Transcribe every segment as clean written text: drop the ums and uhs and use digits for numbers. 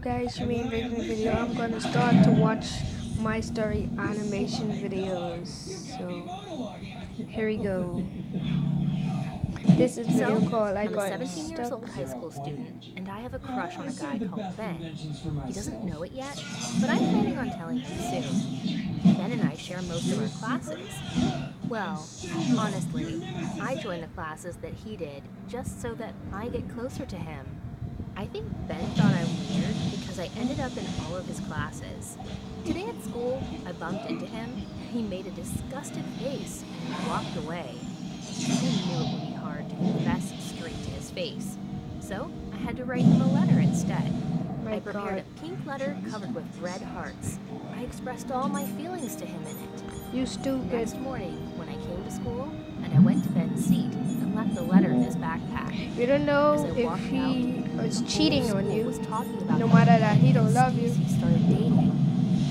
guys, you made a video. I'm gonna start to watch my story animation videos. So here we go. This is video called I I'm a Got 17 years Stuck. old high school student, and I have a crush on a guy called Ben. He doesn't know it yet, but I'm planning on telling him soon. Ben and I share most of our classes. Well, honestly, I joined the classes that he did just so that I get closer to him. I think Ben thought I'm weird because I ended up in all of his classes. Today at school, I bumped into him, and he made a disgusted face and walked away. I knew it would be hard to confess straight to his face, so I had to write him a letter instead. I prepared a pink letter covered with red hearts. I expressed all my feelings to him in it. You stupid. Next morning, when I came to school, and I went to Ben's seat and left the letter in his backpack. You don't know if he was cheating on you. No matter that he don't love you. He started dating.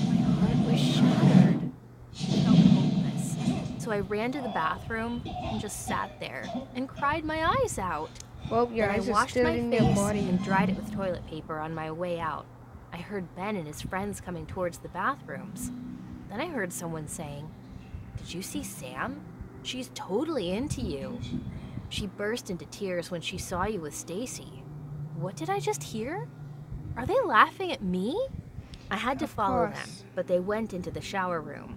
My heart was shattered. I felt hopeless. So I ran to the bathroom and just sat there and cried my eyes out. Well, your eyes are still in your body. And dried it with toilet paper on my way out. I heard Ben and his friends coming towards the bathrooms. Then I heard someone saying, "Did you see Sam? She's totally into you. She burst into tears when she saw you with Stacy." What did I just hear? Are they laughing at me? I had to follow them, but they went into the shower room.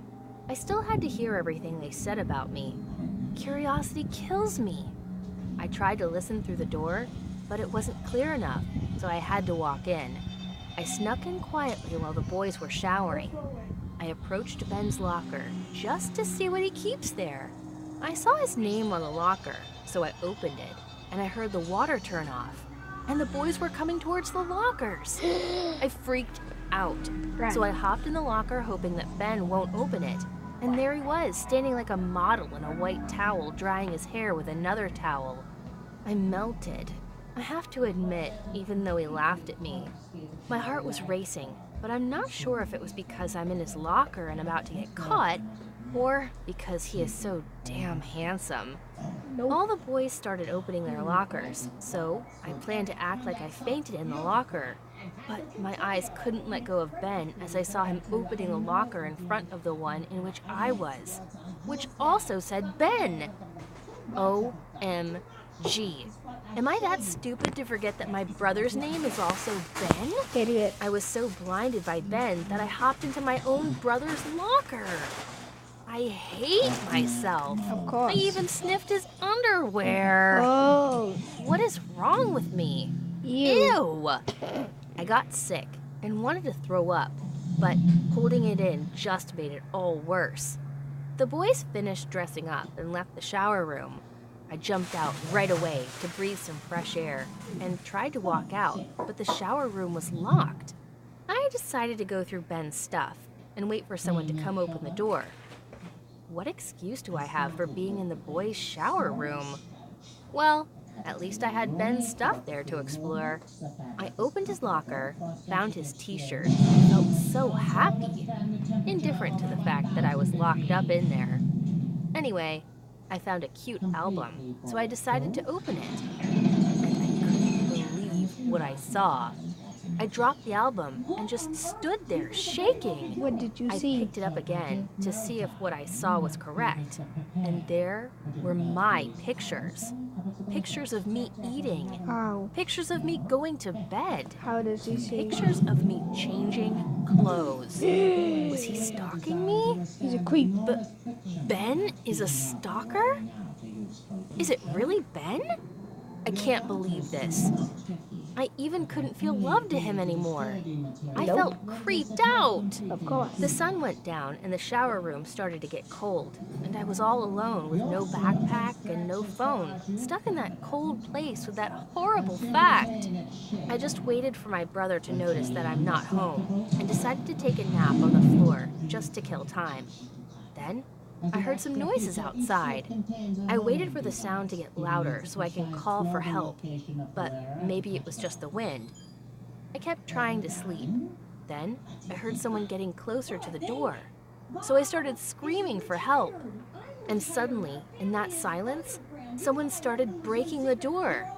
I still had to hear everything they said about me. Curiosity kills me. I tried to listen through the door, but it wasn't clear enough, so I had to walk in. I snuck in quietly while the boys were showering. I approached Ben's locker just to see what he keeps there. I saw his name on the locker, so I opened it, and I heard the water turn off, and the boys were coming towards the lockers. I freaked out, so I hopped in the locker hoping that Ben won't open it, and there he was, standing like a model in a white towel, drying his hair with another towel. I melted. I have to admit, even though he laughed at me, my heart was racing, but I'm not sure if it was because I'm in his locker and about to get caught, or because he is so damn handsome. All the boys started opening their lockers, so I planned to act like I fainted in the locker. But my eyes couldn't let go of Ben as I saw him opening the locker in front of the one in which I was, which also said Ben. OMG. Am I that stupid to forget that my brother's name is also Ben? Idiot. I was so blinded by Ben that I hopped into my own brother's locker. I hate myself. Of course. I even sniffed his underwear. Oh. What is wrong with me? Ew. I got sick and wanted to throw up, but holding it in just made it all worse. The boys finished dressing up and left the shower room. I jumped out right away to breathe some fresh air and tried to walk out, but the shower room was locked. I decided to go through Ben's stuff and wait for someone to come open the door. What excuse do I have for being in the boys' shower room? Well, at least I had Ben's stuff there to explore. I opened his locker, found his t-shirt, and felt so happy, indifferent to the fact that I was locked up in there. Anyway, I found a cute album, so I decided to open it. And I couldn't believe what I saw. I dropped the album and just stood there shaking. What did you see? I picked it up again to see if what I saw was correct. And there were my pictures. Pictures of me eating. How? Pictures of me going to bed. How does he see? Pictures of me changing clothes. Was he stalking me? He's a creep. But Ben is a stalker? Is it really Ben? I can't believe this. I even couldn't feel love to him anymore. I felt creeped out. Of course. The sun went down and the shower room started to get cold, and I was all alone with no backpack and no phone, stuck in that cold place with that horrible fact. I just waited for my brother to notice that I'm not home and decided to take a nap on the floor just to kill time. Then I heard some noises outside. I waited for the sound to get louder so I can call for help, but maybe it was just the wind. I kept trying to sleep. Then I heard someone getting closer to the door, so I started screaming for help. And suddenly, in that silence, someone started breaking the door.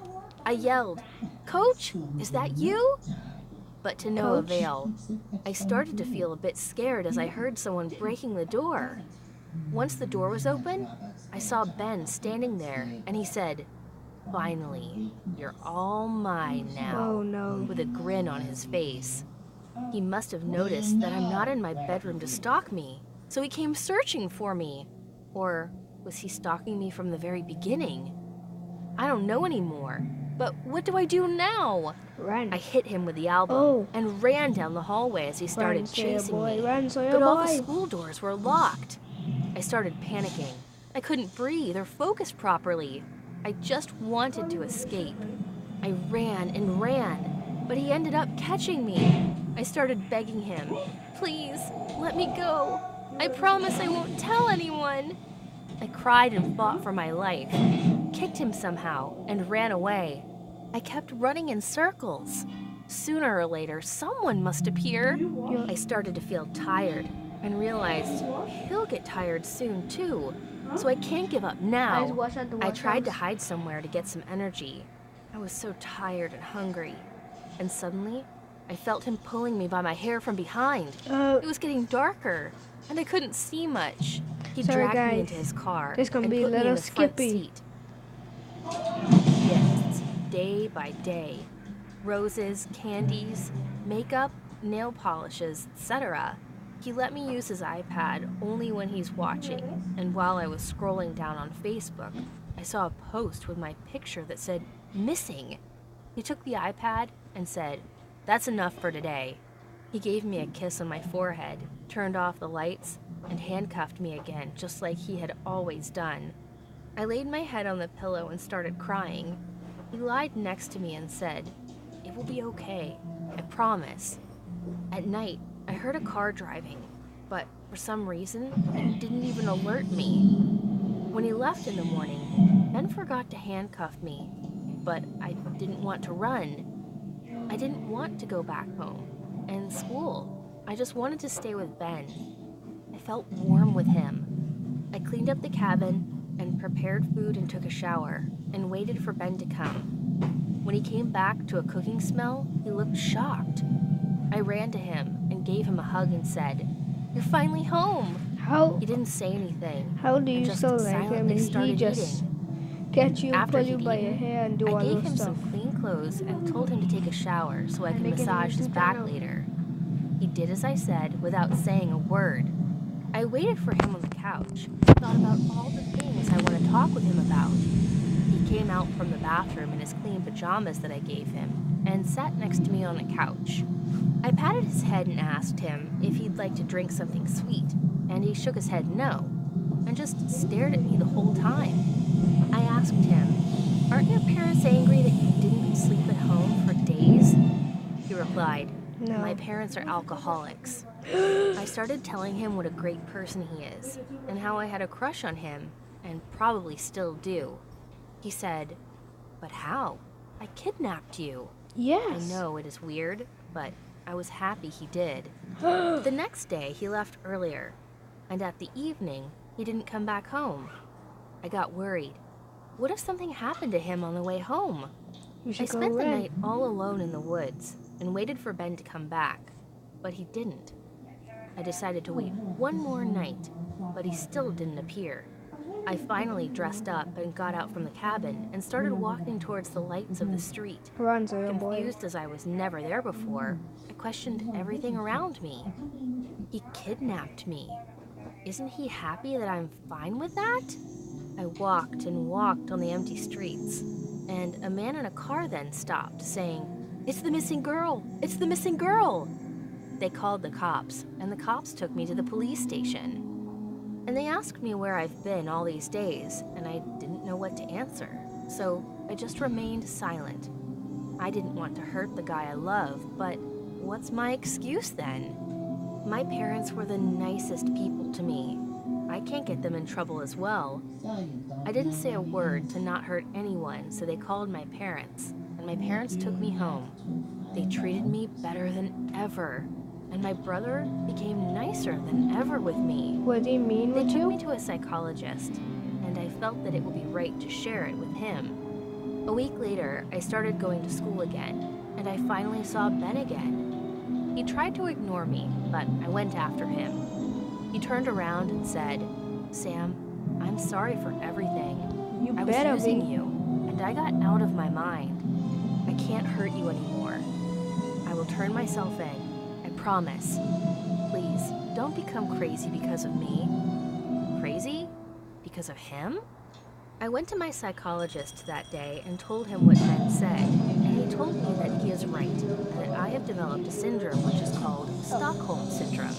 I yelled, "Coach, is that you?" but to no Coach? avail. I started to feel a bit scared as I heard someone breaking the door. Once the door was open, I saw Ben standing there, and he said, "Finally, you're all mine now," Oh no. with a grin on his face. He must have noticed that I'm not in my bedroom to stalk me, so he came searching for me. Or was he stalking me from the very beginning? I don't know anymore, but what do I do now? Run. I hit him with the album Oh. and ran down the hallway as he started Run, Sawyer chasing boy. me. Run, Sawyer But all the boy. school doors were locked. I started panicking. I couldn't breathe or focus properly. I just wanted to escape. I ran and ran, but he ended up catching me. I started begging him, "Please, let me go. I promise I won't tell anyone." I cried and fought for my life, kicked him somehow, and ran away. I kept running in circles. Sooner or later, someone must appear. I started to feel tired and realized he'll get tired soon too, so I can't give up Guys, now. watch out the I watch tried to dogs. hide somewhere to get some energy. I was so tired and hungry. And suddenly, I felt him pulling me by my hair from behind. It was getting darker, and I couldn't see much. He Sorry, dragged me guys. into his car This gonna and be put me in little the front Skippy. seat. Gifts, day by day. Roses, candies, makeup, nail polishes, etc. He let me use his iPad only when he's watching, and while I was scrolling down on Facebook, I saw a post with my picture that said, "Missing." He took the iPad and said, "That's enough for today." He gave me a kiss on my forehead, turned off the lights, and handcuffed me again, just like he had always done. I laid my head on the pillow and started crying. He lied next to me and said, "It will be okay, I promise." At night, I heard a car driving, but for some reason, it didn't even alert me. When he left in the morning, Ben forgot to handcuff me, but I didn't want to run. I didn't want to go back home and school. I just wanted to stay with Ben. I felt warm with him. I cleaned up the cabin and prepared food and took a shower and waited for Ben to come. When he came back to a cooking smell, he looked shocked. I ran to him and gave him a hug and said, "You're finally home." How He didn't say anything. how do and you just still like him silently and he started just eating. get you, After pull you he'd by your eaten, hair and do I all gave those him stuff? some clean clothes and told him to take a shower so I And could make it into massage his back channel. later. He did as I said without saying a word. I waited for him on the couch, thought about all the things I want to talk with him about. He came out from the bathroom in his clean pajamas that I gave him and sat next to me on the couch. I patted his head and asked him if he'd like to drink something sweet, and he shook his head no, and just stared at me the whole time. I asked him, "Aren't your parents angry that you didn't sleep at home for days?" He replied, No. "My parents are alcoholics." I started telling him what a great person he is, and how I had a crush on him, and probably still do. He said, "But how? I kidnapped you." Yes. I know it is weird, but I was happy he did. The next day, he left earlier, and at the evening, he didn't come back home. I got worried. What if something happened to him on the way home? We I should go spent the run. night all alone in the woods and waited for Ben to come back, but he didn't. I decided to wait one more night, but he still didn't appear. I finally dressed up and got out from the cabin and started walking towards the lights of the street. Run, Sawyer boy. Confused as I was never there before, I questioned everything around me. He kidnapped me. Isn't he happy that I'm fine with that? I walked and walked on the empty streets, and a man in a car then stopped, saying, "It's the missing girl! It's the missing girl!" They called the cops, and the cops took me to the police station. And they asked me where I've been all these days, and I didn't know what to answer, so I just remained silent. I didn't want to hurt the guy I love, but what's my excuse then? My parents were the nicest people to me. I can't get them in trouble as well. I didn't say a word to not hurt anyone, so they called my parents, and my parents took me home. They treated me better than ever, and my brother became nicer than ever with me. What do you mean They with took you? me to a psychologist, and I felt that it would be right to share it with him. A week later, I started going to school again, and I finally saw Ben again. He tried to ignore me, but I went after him. He turned around and said, "Sam, I'm sorry for everything. You I was better using be. you, and I got out of my mind. I can't hurt you anymore. I will turn myself in. I promise. Please, don't become crazy because of me." Crazy? Because of him? I went to my psychologist that day and told him what Ben said, and he told me that he is right, and that I have developed a syndrome which is called Stockholm Syndrome.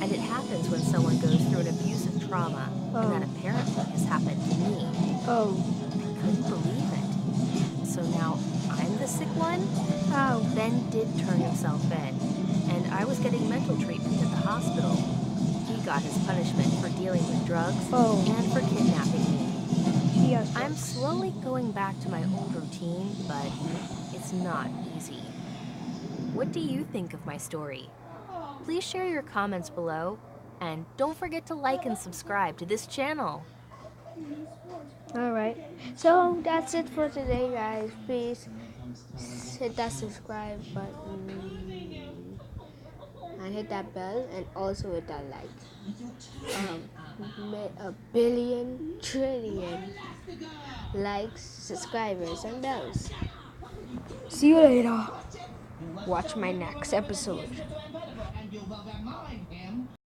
And it happens when someone goes through an abusive trauma, and that apparently has happened to me. Oh. I couldn't believe it. So now I'm the sick one? Ow. Ben did turn himself in, and I was getting mental treatment at the hospital. He got his punishment for dealing with drugs Oh. and for kidnapping me. She has I'm drugs. slowly going back to my old routine, but it's not easy. What do you think of my story? Please share your comments below, and don't forget to like and subscribe to this channel. Alright. So that's it for today, guys. Please hit that subscribe button and hit that bell and also hit that like. A billion trillion likes, subscribers, and bells. See you later. Watch my next episode.